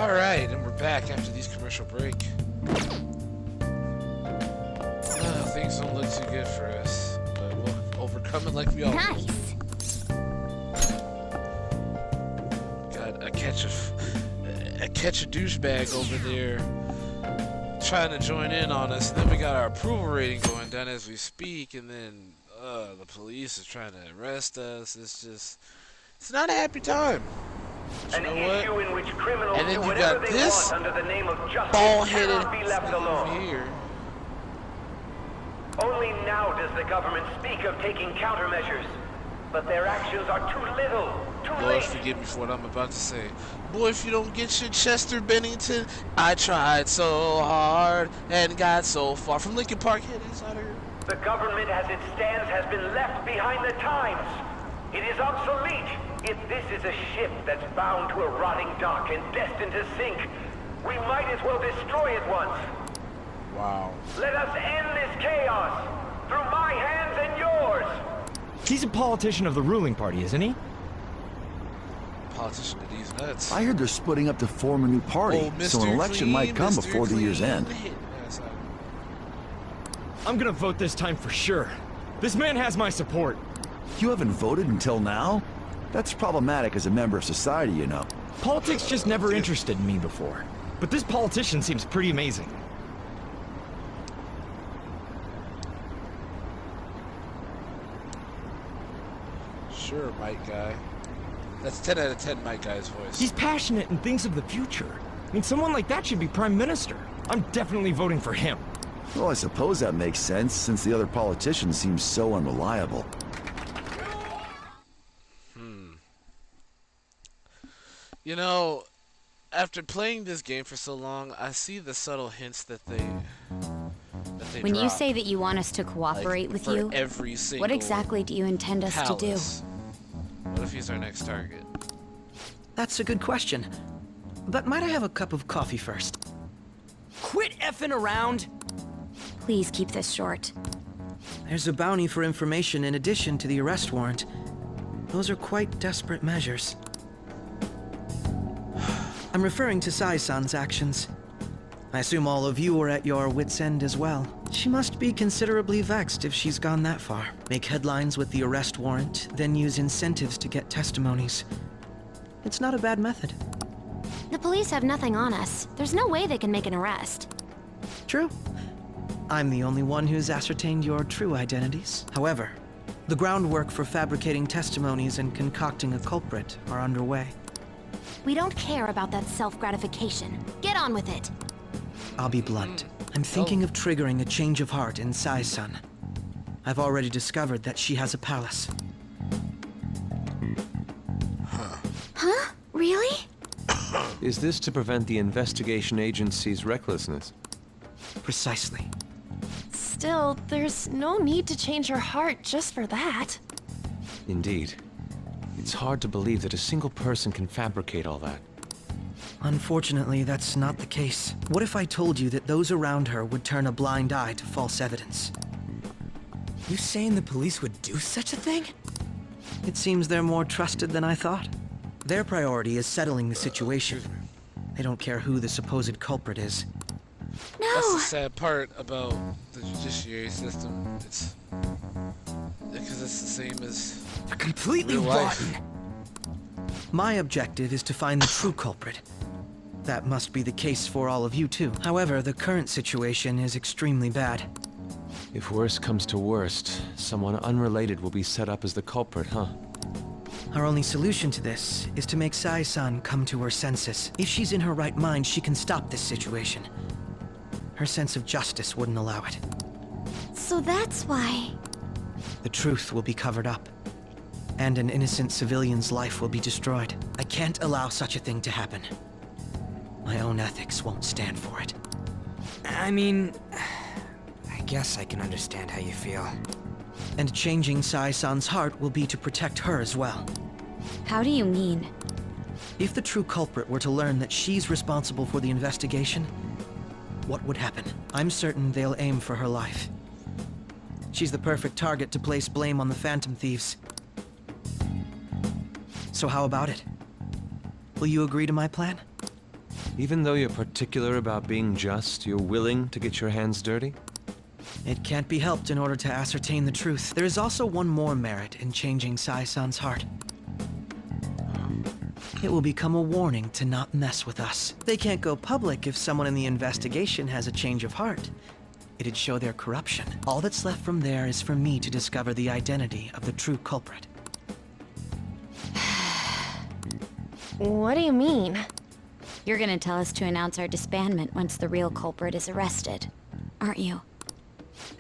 Alright, and we're back after these commercial break. Things don't look too good for us, but we'll overcome it like we always do. Nice. Got a catch a douchebag over there trying to join in on us, and then we got our approval rating going down as we speak, and then the police is trying to arrest us. It's not a happy time. But you know what? In which criminals And then do you whatever got they this want under the name of justice bald-headed cannot be left alone. here. Only now does the government speak of taking countermeasures, but their actions are too little, too Lord, late. forgive me for what I'm about to say. Boy, if you don't get your Chester Bennington, I tried so hard and got so far. From Lincoln Park, yeah, that's out of here. The government as it stands has been left behind the times. It is obsolete. If this is a ship that's bound to a rotting dock and destined to sink, we might as well destroy it once. Wow. Let us end this chaos through my hands and yours. He's a politician of the ruling party, isn't he? Politician of these nuts. I heard they're splitting up to form a new party, Oh, so an Mr. election Clean, might come Mr. before the year's Clean. end. Yeah, sorry. I'm gonna vote this time for sure. This man has my support. You haven't voted until now? That's problematic as a member of society, you know. Politics just never interested me before. But this politician seems pretty amazing. Sure, Mike Guy. That's 10 out of 10 Mike Guy's voice. He's passionate and thinks of the future. I mean, someone like that should be prime minister. I'm definitely voting for him. Well, I suppose that makes sense, since the other politicians seem so unreliable. You know, after playing this game for so long, I see the subtle hints that they When you drop. say that you want us to cooperate Like, with for you, every single what exactly do you intend us to do? palace. What if he's our next target? That's a good question. But might I have a cup of coffee first? Quit effing around! Please keep this short. There's a bounty for information in addition to the arrest warrant. Those are quite desperate measures. I'm referring to Sai-san's actions. I assume all of you are at your wits' end as well. She must be considerably vexed if she's gone that far. Make headlines with the arrest warrant, then use incentives to get testimonies. It's not a bad method. The police have nothing on us. There's no way they can make an arrest. True. I'm the only one who's ascertained your true identities. However, the groundwork for fabricating testimonies and concocting a culprit are underway. We don't care about that self-gratification. Get on with it. I'll be blunt. I'm thinking of triggering a change of heart in Sai-san. I've already discovered that she has a palace. Huh? Really? Is this to prevent the investigation agency's recklessness? Precisely. Still, there's no need to change her heart just for that. Indeed. It's hard to believe that a single person can fabricate all that. Unfortunately, that's not the case. What if I told you that those around her would turn a blind eye to false evidence? You saying the police would do such a thing? It seems they're more trusted than I thought. Their priority is settling the situation. They don't care who the supposed culprit is. That's No! the sad part about the judiciary system. It's because it's the same as They're completely real life. rotten. My objective is to find the true culprit. That must be the case for all of you too. However, the current situation is extremely bad. If worst comes to worst, someone unrelated will be set up as the culprit, huh? Our only solution to this is to make Sai-san come to her senses. If she's in her right mind, she can stop this situation. Her sense of justice wouldn't allow it. So that's why... The truth will be covered up, and an innocent civilian's life will be destroyed. I can't allow such a thing to happen. My own ethics won't stand for it. I mean, I guess I can understand how you feel. And changing Sai-san's heart will be to protect her as well. How do you mean? If the true culprit were to learn that she's responsible for the investigation, what would happen? I'm certain they'll aim for her life. She's the perfect target to place blame on the Phantom Thieves. So how about it? Will you agree to my plan? Even though you're particular about being just, you're willing to get your hands dirty? It can't be helped in order to ascertain the truth. There is also one more merit in changing Sai-san's heart. It will become a warning to not mess with us. They can't go public if someone in the investigation has a change of heart. It'd show their corruption. All that's left from there is for me to discover the identity of the true culprit. What do you mean? You're gonna tell us to announce our disbandment once the real culprit is arrested, aren't you?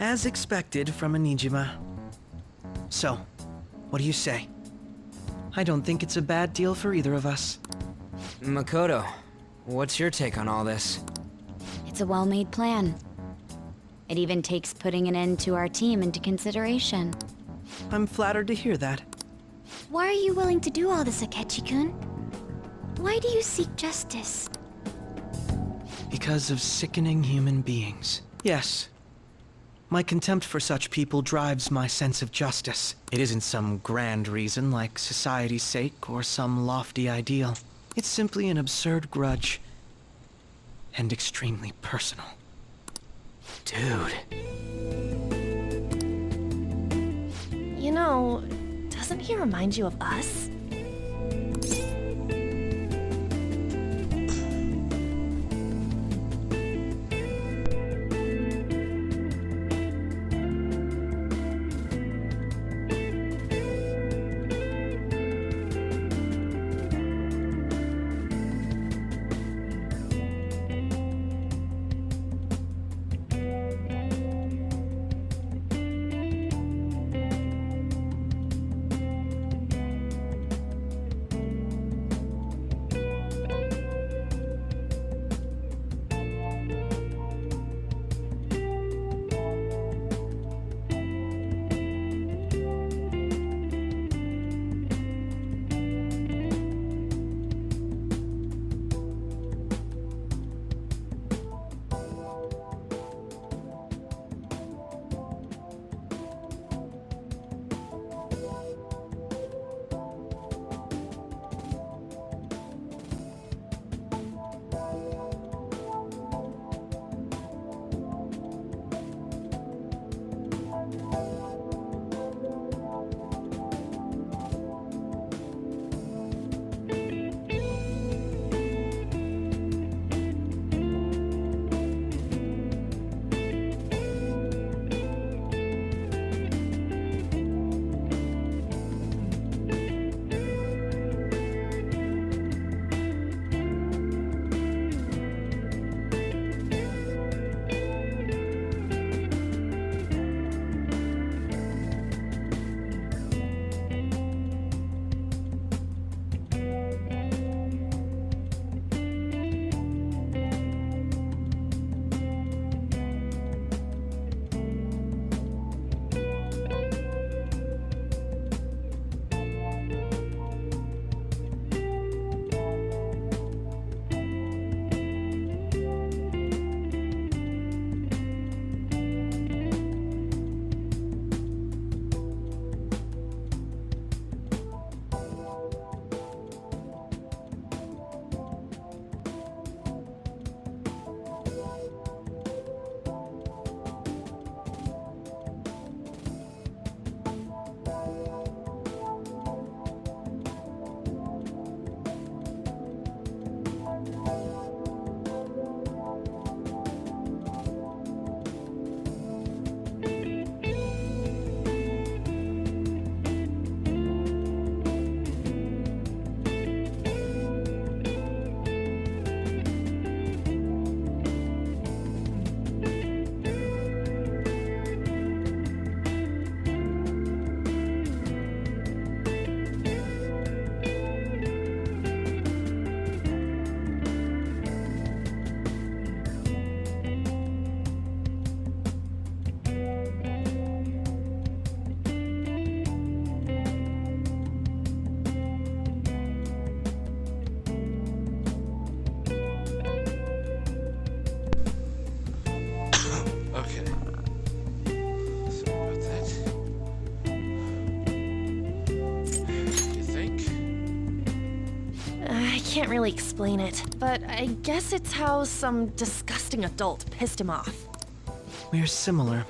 As expected from a Nijima. So, what do you say? I don't think it's a bad deal for either of us. Makoto, what's your take on all this? It's a well-made plan. It even takes putting an end to our team into consideration. I'm flattered to hear that. Why are you willing to do all this, Akechi-kun? Why do you seek justice? Because of sickening human beings. Yes. My contempt for such people drives my sense of justice. It isn't some grand reason like society's sake or some lofty ideal. It's simply an absurd grudge. And extremely personal. Dude. You know, doesn't he remind you of us? can't really explain it, but I guess it's how some disgusting adult pissed him off. We're similar,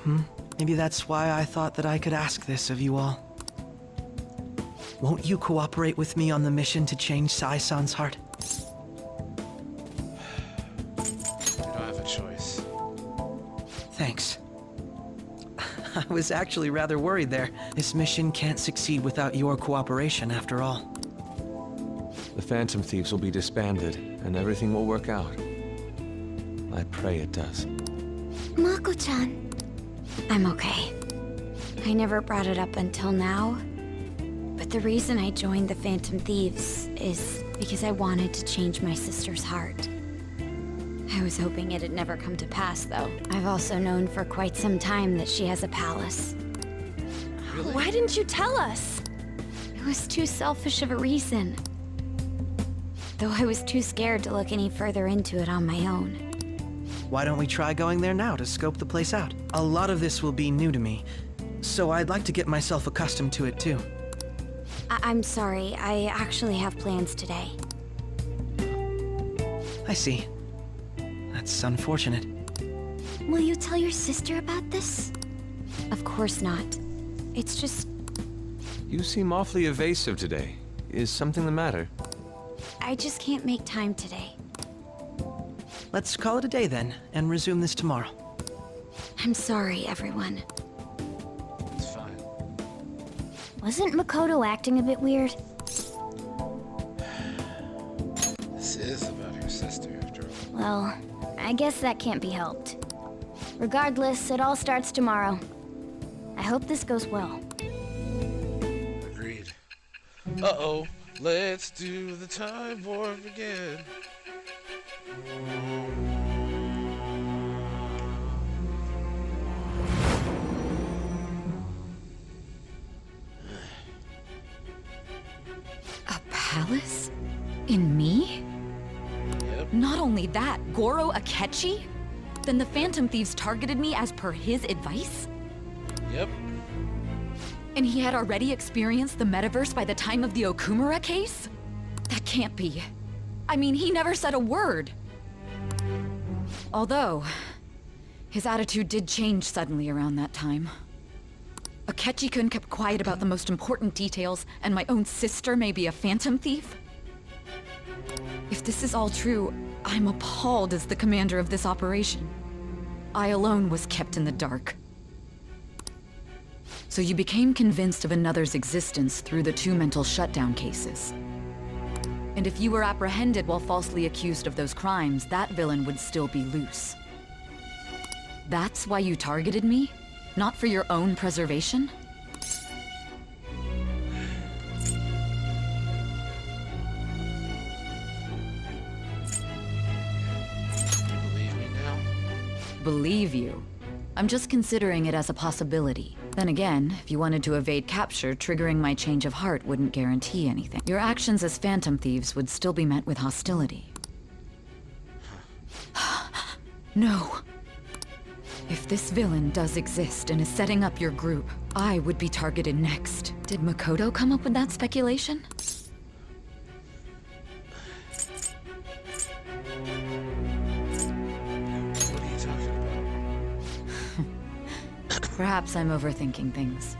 Maybe that's why I thought that I could ask this of you all. Won't you cooperate with me on the mission to change Sai-san's heart? You don't have a choice. Thanks. I was actually rather worried there. This mission can't succeed without your cooperation, after all. The Phantom Thieves will be disbanded, and everything will work out. I pray it does. Mako-chan. I'm okay. I never brought it up until now, but the reason I joined the Phantom Thieves is because I wanted to change my sister's heart. I was hoping it'd never come to pass, though. I've also known for quite some time that she has a palace. Why didn't you tell us? It was too selfish of a reason. Though I was too scared to look any further into it on my own. Why don't we try going there now to scope the place out? A lot of this will be new to me, so I'd like to get myself accustomed to it too. I'm sorry, I actually have plans today. I see. That's unfortunate. Will you tell your sister about this? Of course not. It's just... You seem awfully evasive today. Is something the matter? I just can't make time today. Let's call it a day then, and resume this tomorrow. I'm sorry, everyone. It's fine. Wasn't Makoto acting a bit weird? This is about her sister, after all. Well, I guess that can't be helped. Regardless, it all starts tomorrow. I hope this goes well. Agreed. Uh-oh. Let's do the time warp again. A palace? In me? Yep. Not only that, Goro Akechi? Then the Phantom Thieves targeted me as per his advice? Yep. And he had already experienced the metaverse by the time of the Okumura case? That can't be. I mean, he never said a word. Although, his attitude did change suddenly around that time. Akechi-kun kept quiet about the most important details, and my own sister may be a phantom thief? If this is all true, I'm appalled as the commander of this operation. I alone was kept in the dark. So you became convinced of another's existence through the 2 mental shutdown cases. And if you were apprehended while falsely accused of those crimes, that villain would still be loose. That's why you targeted me? Not for your own preservation? You believe me now? Believe you? I'm just considering it as a possibility. Then again, if you wanted to evade capture, triggering my change of heart wouldn't guarantee anything. Your actions as phantom thieves would still be met with hostility. No. If this villain does exist and is setting up your group, I would be targeted next. Did Makoto come up with that speculation? What are you talking about? Perhaps I'm overthinking things.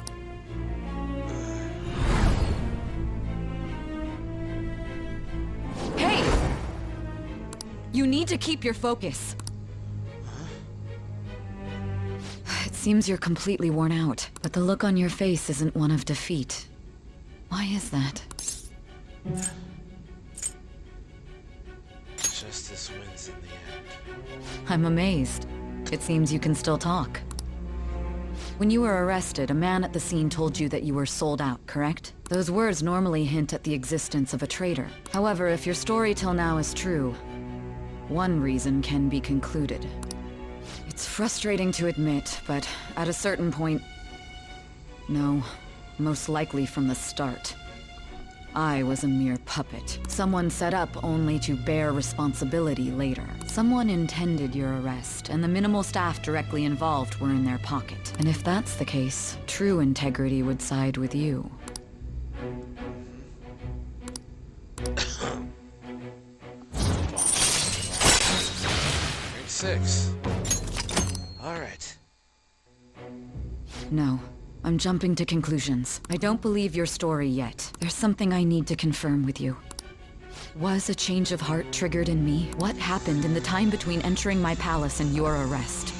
Hey! You need to keep your focus. It seems you're completely worn out, but the look on your face isn't one of defeat. Why is that? Justice wins in the end. I'm amazed. It seems you can still talk. When you were arrested, a man at the scene told you that you were sold out, correct? Those words normally hint at the existence of a traitor. However, if your story till now is true, one reason can be concluded. It's frustrating to admit, but at a certain point... No, most likely from the start. I was a mere puppet. Someone set up only to bear responsibility later. Someone intended your arrest, and the minimal staff directly involved were in their pocket. And if that's the case, true integrity would side with you. 6. Alright. No. I'm jumping to conclusions. I don't believe your story yet. There's something I need to confirm with you. Was a change of heart triggered in me? What happened in the time between entering my palace and your arrest?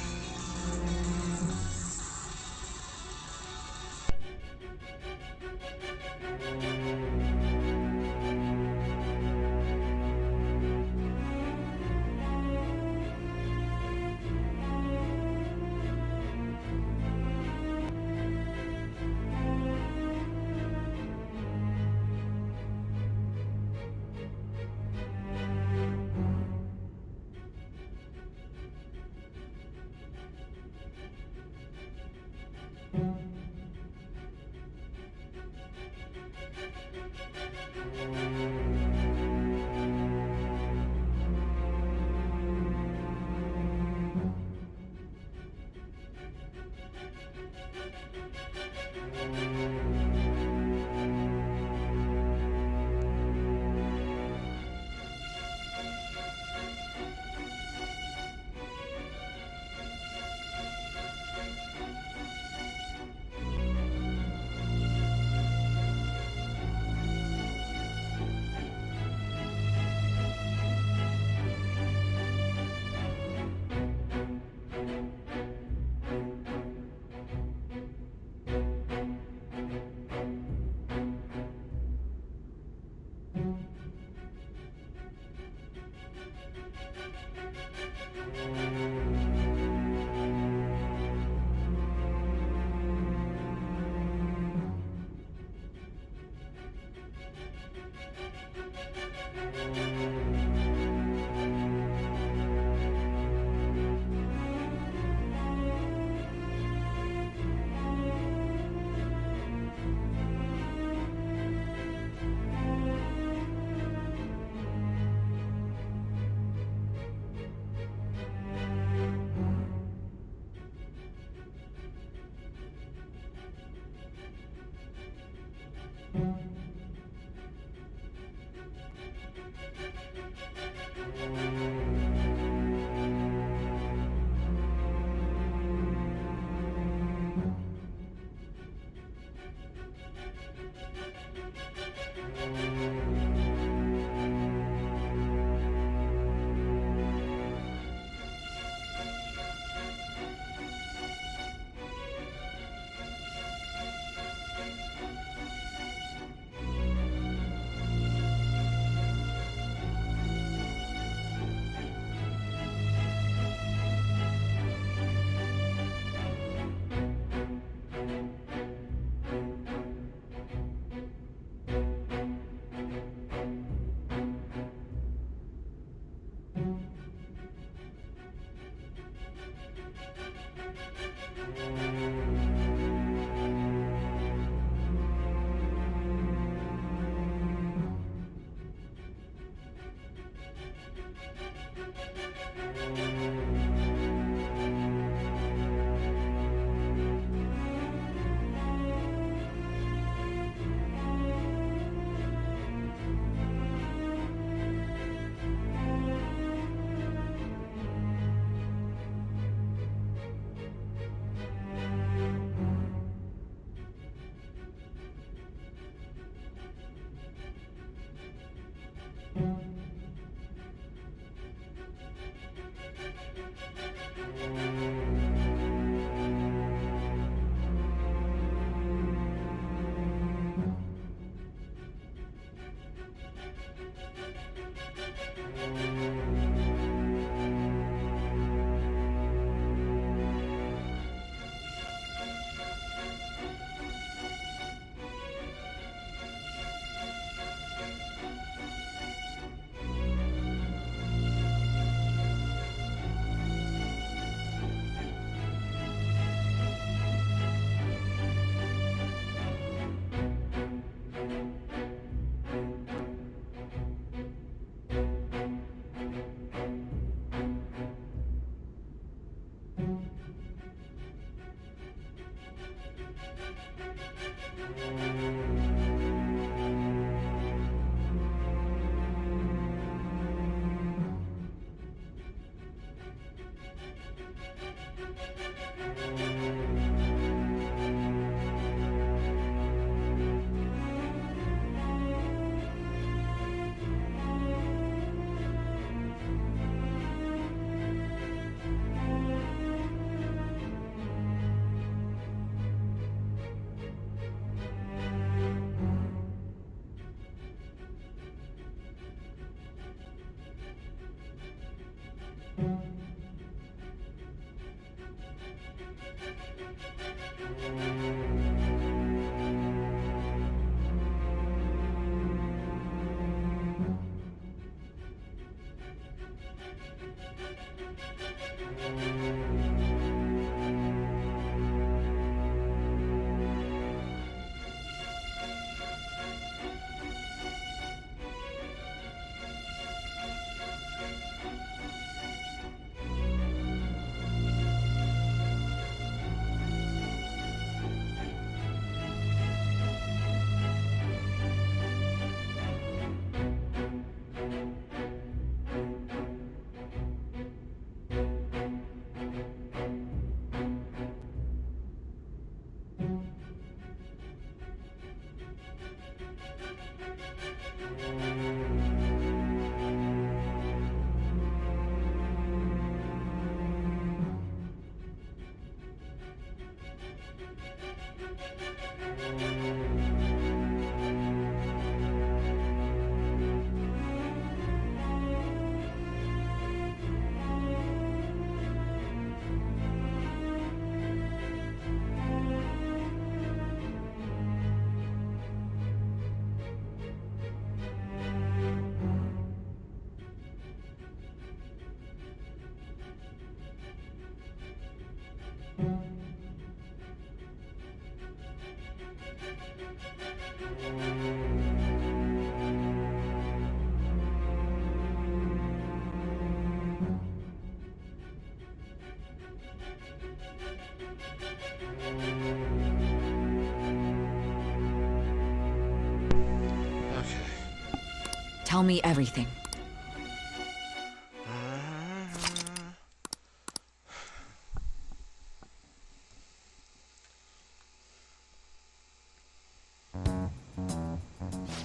Tell me everything.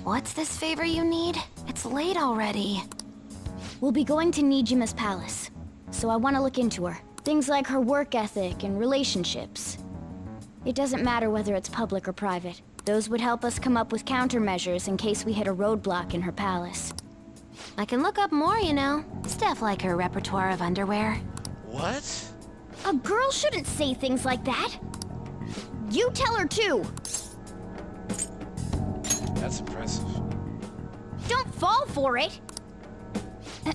What's this favor you need? It's late already. We'll be going to Nijima's palace, so I want to look into her. Things like her work ethic and relationships. It doesn't matter whether it's public or private. Those would help us come up with countermeasures in case we hit a roadblock in her palace. I can look up more, you know. Stuff like her repertoire of underwear. What? A girl shouldn't say things like that. You tell her too. That's impressive. Don't fall for it.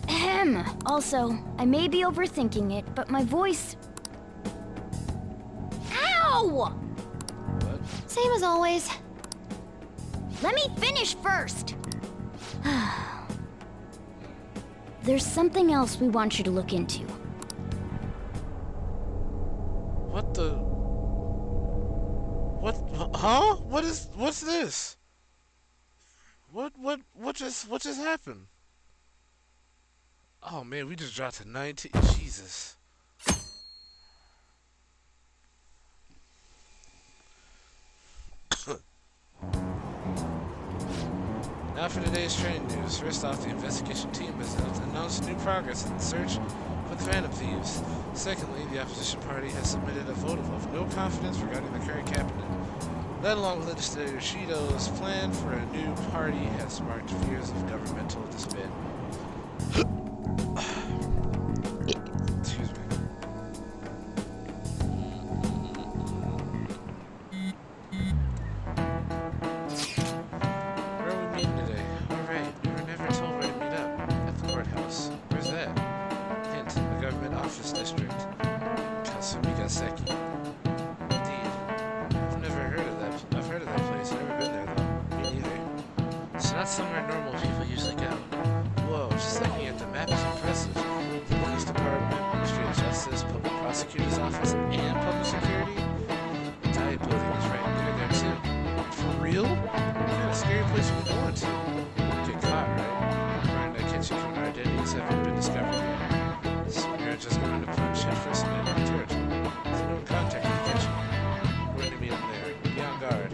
Ahem. Also, I may be overthinking it, but my voice... Ow! What? Same as always. Let me finish first. There's something else we want you to look into. What the? What? Huh? What's this? What just happened? Oh man, we just dropped to 19. Jesus. Now for today's training news. First off, the investigation team has announced new progress in the search for the Phantom Thieves. Secondly, the opposition party has submitted a vote of no confidence regarding the current cabinet. That, along with Legislator Shido's plan for a new party, has sparked fears of governmental disbandment. Excuse me. Where are we meeting today? Alright, we were never told where to meet up. At the courthouse. Where's that? Hint, the government office district. Kasumi Seki. Indeed. I've never heard of that. I've heard of that place. Never been there though. Me neither. It's not somewhere normal people usually go. Whoa, just looking at the map is impressive. The police department, Ministry of Justice, public prosecutor's office, and public security. The diet building is right near there too. For real? What kind of scary place are we going to? Get caught, right? According to Ketchum, our identities haven't been discovered yet. So we're just going to punch headfirst in our territory. There's no contact with Ketchum. We're going to meet him there. Be on guard.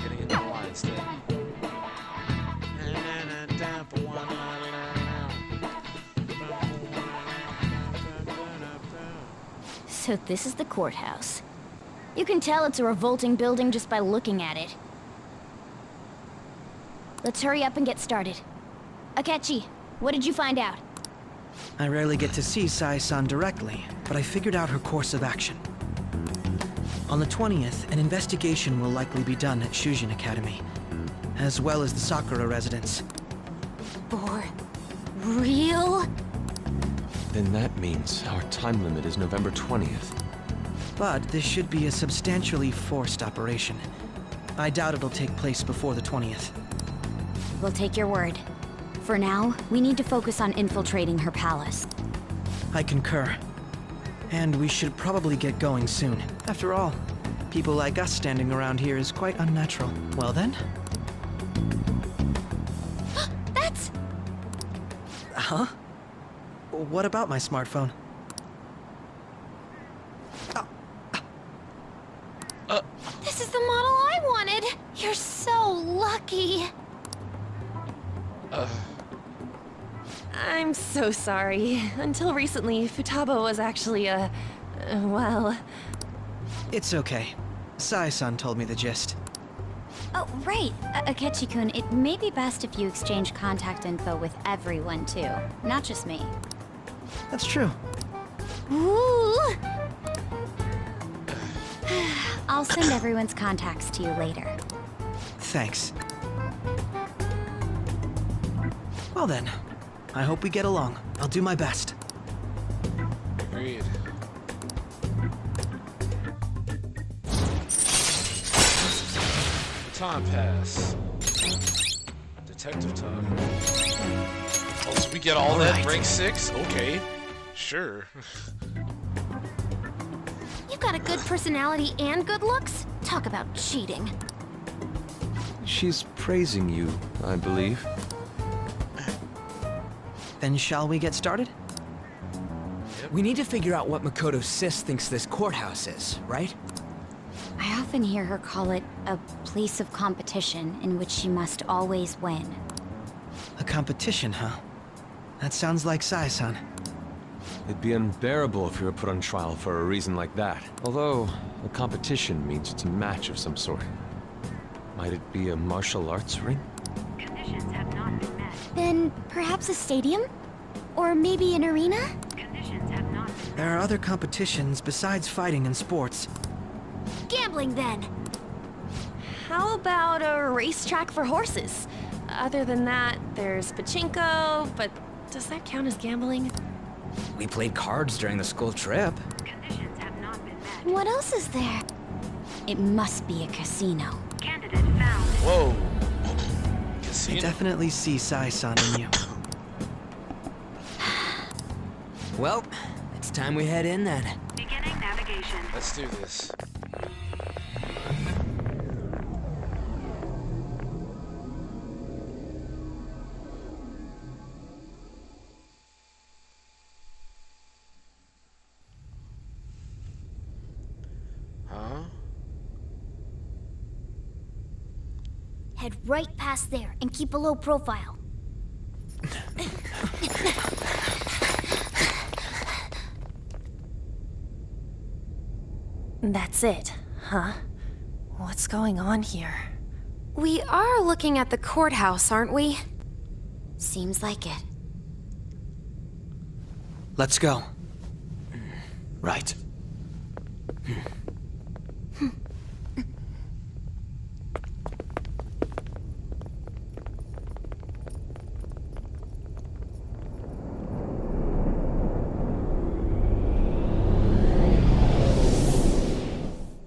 Getting into the line instead. So this is the courthouse. You can tell it's a revolting building just by looking at it. Let's hurry up and get started. Akechi, what did you find out? I rarely get to see Sai-san directly, but I figured out her course of action. On the 20th, an investigation will likely be done at Shujin Academy, as well as the Sakura residence. For real? Then that means our time limit is November 20th. But this should be a substantially forced operation. I doubt it'll take place before the 20th. We'll take your word. For now, we need to focus on infiltrating her palace. I concur. And we should probably get going soon. After all, people like us standing around here is quite unnatural. Well then? That's... Huh? What about my smartphone? This is the model I wanted! You're so lucky! I'm so sorry. Until recently, Futaba was actually well... It's okay. Sai-san told me the gist. Oh, right. Akechi-kun, it may be best if you exchange contact info with everyone, too. Not just me. That's true. Ooh! I'll send everyone's contacts to you later. Thanks. Well then, I hope we get along. I'll do my best. Agreed. Time pass. Detective time. Oh, so we get all that right. rank 6? Okay. Sure. You've got a good personality and good looks? Talk about cheating. She's praising you, I believe. Then shall we get started? We need to figure out what Makoto Sis thinks this courthouse is, right? I often hear her call it a place of competition in which she must always win. A competition, huh? That sounds like Sai-san. It'd be unbearable if you were put on trial for a reason like that. Although, a competition means it's a match of some sort. Might it be a martial arts ring? Conditions have not been met. Then perhaps a stadium? Or maybe an arena? Conditions have not been met. There are other competitions besides fighting and sports. Gambling then. How about a racetrack for horses? Other than that, there's pachinko, but does that count as gambling? We played cards during the school trip. Conditions have not been met. What else is there? It must be a casino. Candidate found. Whoa. I Casino. definitely see Sai-san in you. Well, it's time we head in then. Beginning navigation. Let's do this. Huh? Head right past there and keep a low profile. That's it, huh? What's going on here? We are looking at the courthouse, aren't we? Seems like it. Let's go. Right.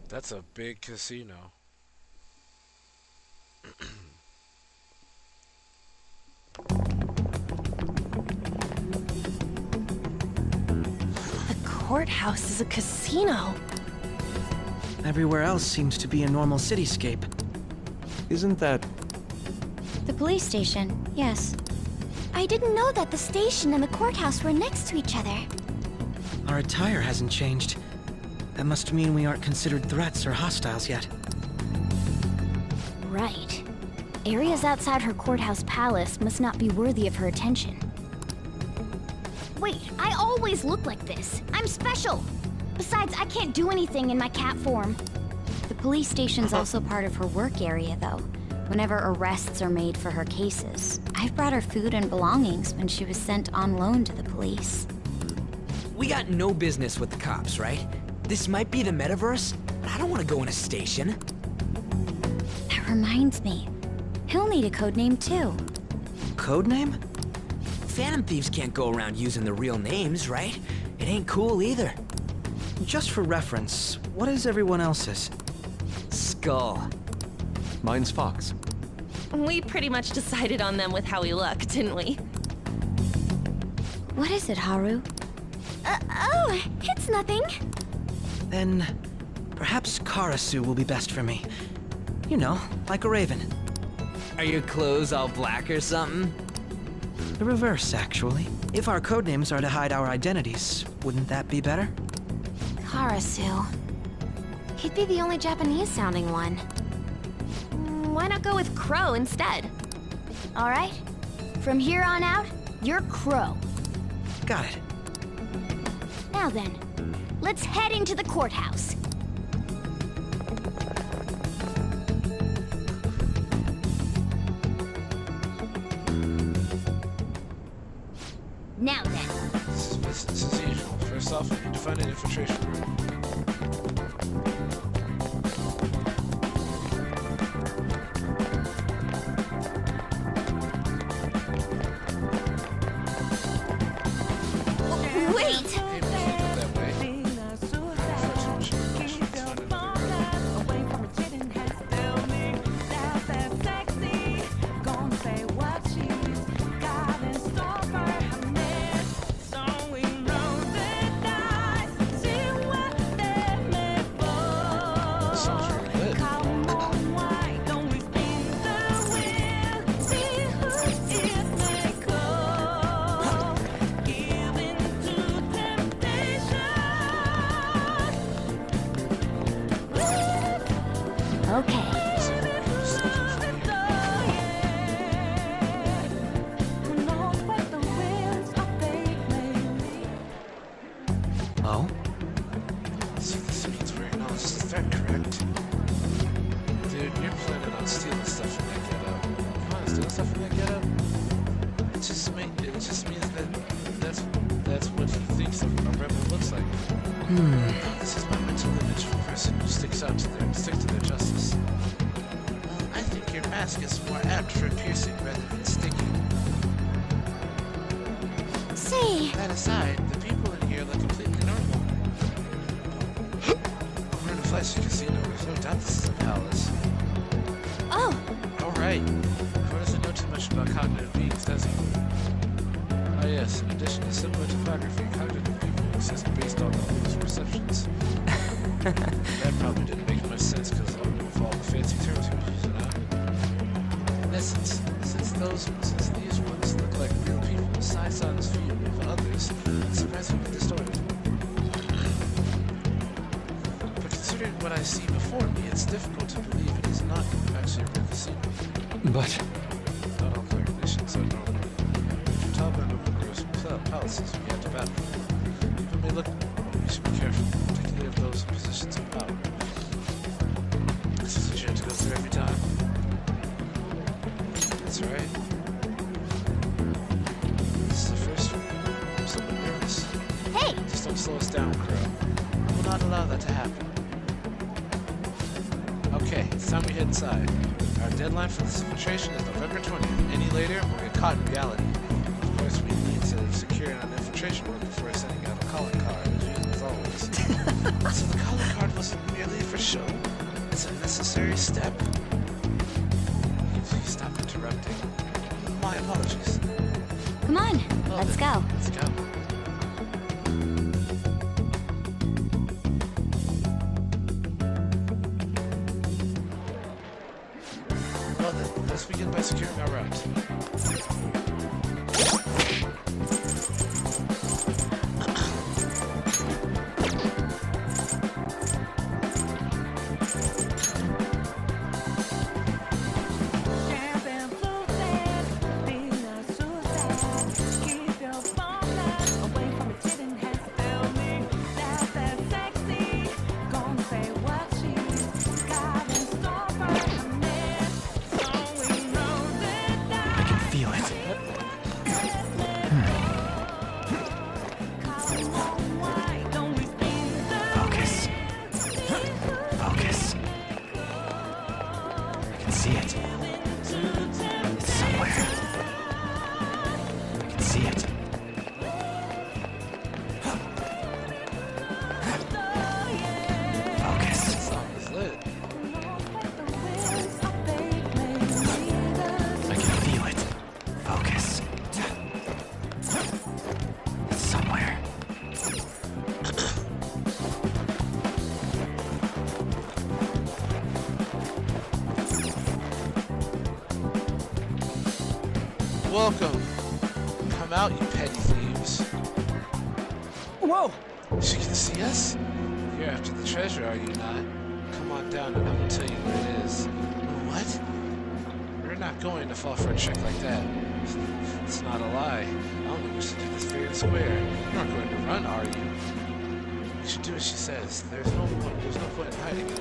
That's a big casino. The courthouse is a casino. Everywhere else seems to be a normal cityscape. Isn't that... The police station, yes. I didn't know that the station and the courthouse were next to each other. Our attire hasn't changed. That must mean we aren't considered threats or hostiles yet. Right. Areas outside her courthouse palace must not be worthy of her attention. Wait, I always look like this. I'm special. Besides, I can't do anything in my cat form. The police station's also part of her work area, though. Whenever arrests are made for her cases. I've brought her food and belongings when she was sent on loan to the police. We got no business with the cops, right? This might be the metaverse, but I don't want to go in a station. That reminds me. He'll need a code name, too. Codename? Phantom Thieves can't go around using the real names, right? It ain't cool either. Just for reference, what is everyone else's? Skull. Mine's Fox. We pretty much decided on them with how we look, didn't we? What is it, Haru? Oh, it's nothing. Then perhaps Karasu will be best for me. You know, like a raven. Are your clothes all black or something? The reverse, actually. If our codenames are to hide our identities, wouldn't that be better? Karasu. He'd be the only Japanese-sounding one. Why not go with Crow instead? All right. From here on out, you're Crow. Got it. Now then, let's head into the courthouse. Now then. This is business as usual. First off, we need to find an infiltration room. Wait! Hey, we can't go that way. Unfortunately, we should find another room. Sounds really good. Okay. Oh? So this means we're acknowledged as a threat, correct? Dude, you're planning on stealing stuff from that getup. Come on, stealing stuff from that getup? It just means that's what he thinks a rebel looks like. This is my mental image of a person who sticks to their justice. Well, I think your mask is more apt for piercing rather than sticking. Say, That aside, the people in here look completely normal. We're in a flashy casino. There's no doubt this is a palace. oh, Alright. Crow doesn't know too much about cognitive beings, does he? Oh yes, in addition to similar topography, cognitive people exist based on those perceptions. That probably didn't make much sense because of all the fancy terms he was using, huh? In essence, since these ones look like real people, Sai-san's view of others is surprisingly distorted. But considering what I see before me, it's difficult to believe it is not actually a real casino. But Not all cognitions are normal. If you're top end of the gross palaces, we have to battle. People may look normal, we should be careful, particularly of those in positions of power. This is what you have to go through every time. That's right. This is the first one. I'm somewhat nervous. hey! Just don't slow us down, Crow. I will not allow that to happen. Okay, it's time we head inside. Our deadline for this infiltration is November 20th. Any later, we'll get caught in reality. Of course, we need to secure an infiltration room before sending out a calling card, as always. So the calling card wasn't merely for show. It's a necessary step. If you stop interrupting. My apologies. Come on, Well let's then, go. Let's go. Well then, let's begin by securing our route. I can feel it. That Welcome. Come out, you petty thieves. Whoa! She can see us? You're after the treasure, are you not? Come on down and I'm gonna tell you where it is. What? We're not going to fall for a trick like that. It's not a lie. I only wish to do this fair and square. You're not going to run, are you? You should do as she says. There's no point in hiding it.